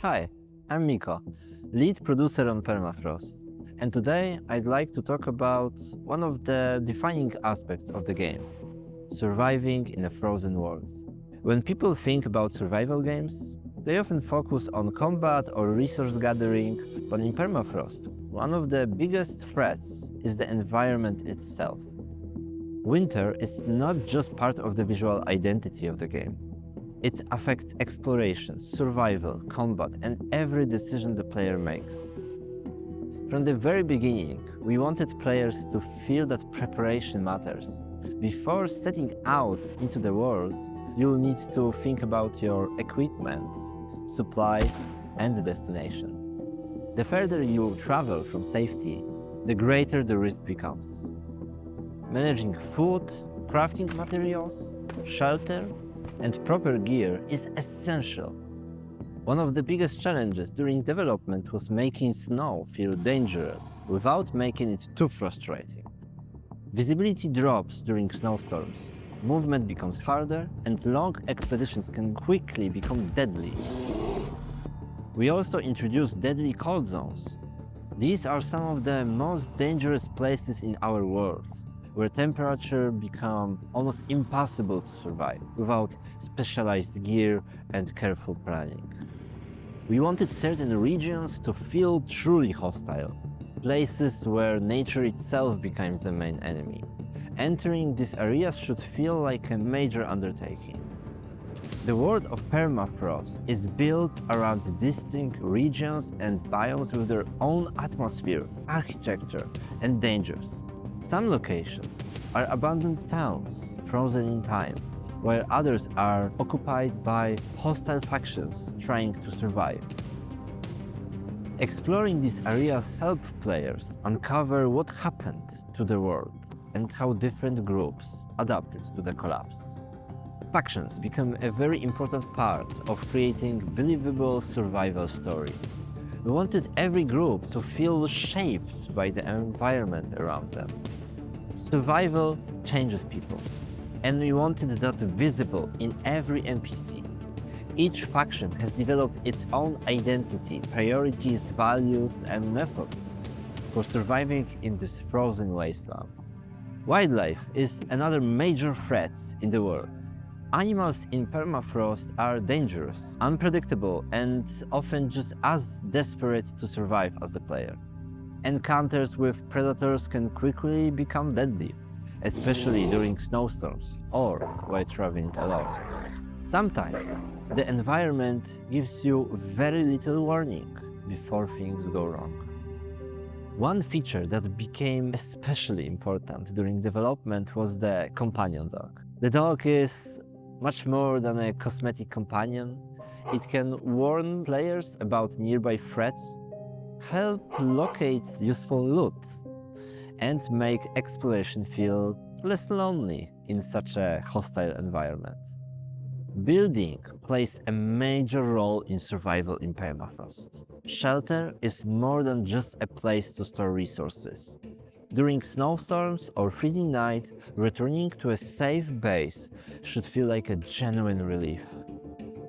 Hi, I'm Miko, lead producer on Permafrost, and today I'd like to talk about one of the defining aspects of the game: surviving in a frozen world. When people think about survival games, they often focus on combat or resource gathering, but in Permafrost, one of the biggest threats is the environment itself. Winter is not just part of the visual identity of the game. It affects exploration, survival, combat, and every decision the player makes. From the very beginning, we wanted players to feel that preparation matters. Before setting out into the world, you'll need to think about your equipment, supplies, and destination. The further you travel from safety, the greater the risk becomes. Managing food, crafting materials, shelter, and proper gear is essential. One of the biggest challenges during development was making snow feel dangerous without making it too frustrating. Visibility drops during snowstorms, movement becomes harder, and long expeditions can quickly become deadly. We also introduced deadly cold zones. These are some of the most dangerous places in our world, where temperature becomes almost impossible to survive without specialized gear and careful planning. We wanted certain regions to feel truly hostile, places where nature itself becomes the main enemy. Entering these areas should feel like a major undertaking. The world of Permafrost is built around distinct regions and biomes with their own atmosphere, architecture, and dangers. Some locations are abandoned towns, frozen in time, while others are occupied by hostile factions trying to survive. Exploring these areas helps players uncover what happened to the world and how different groups adapted to the collapse. Factions become a very important part of creating a believable survival story. We wanted every group to feel shaped by the environment around them. Survival changes people, and we wanted that visible in every NPC. Each faction has developed its own identity, priorities, values, and methods for surviving in these frozen wastelands. Wildlife is another major threat in the world. Animals in Permafrost are dangerous, unpredictable, and often just as desperate to survive as the player. Encounters with predators can quickly become deadly, especially during snowstorms or while traveling alone. Sometimes, the environment gives you very little warning before things go wrong. One feature that became especially important during development was the companion dog. The dog is much more than a cosmetic companion. It can warn players about nearby threats, help locate useful loot, and make exploration feel less lonely in such a hostile environment. Building plays a major role in survival in Permafrost. Shelter is more than just a place to store resources. During snowstorms or freezing night, returning to a safe base should feel like a genuine relief.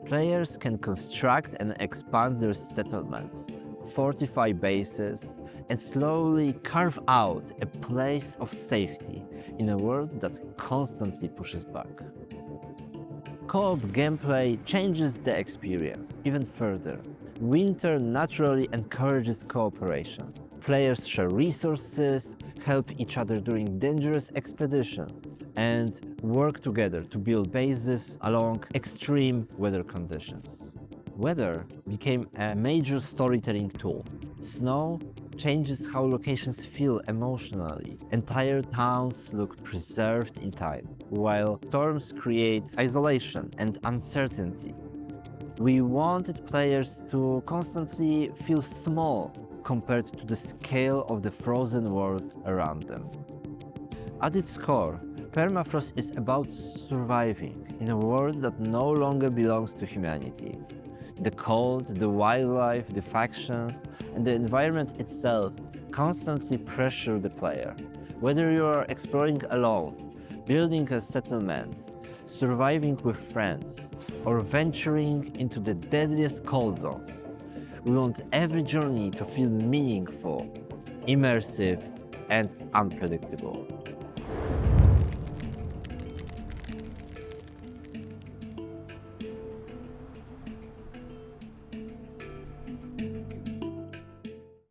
Players can construct and expand their settlements, fortify bases, and slowly carve out a place of safety in a world that constantly pushes back. Co-op gameplay changes the experience even further. Winter naturally encourages cooperation. Players share resources, help each other during dangerous expeditions, and work together to build bases along extreme weather conditions. Weather became a major storytelling tool. Snow changes how locations feel emotionally. Entire towns look preserved in time, while storms create isolation and uncertainty. We wanted players to constantly feel small compared to the scale of the frozen world around them. At its core, Permafrost is about surviving in a world that no longer belongs to humanity. The cold, the wildlife, the factions, and the environment itself constantly pressure the player. Whether you are exploring alone, building a settlement, surviving with friends, or venturing into the deadliest cold zones, We want every journey to feel meaningful, immersive, and unpredictable.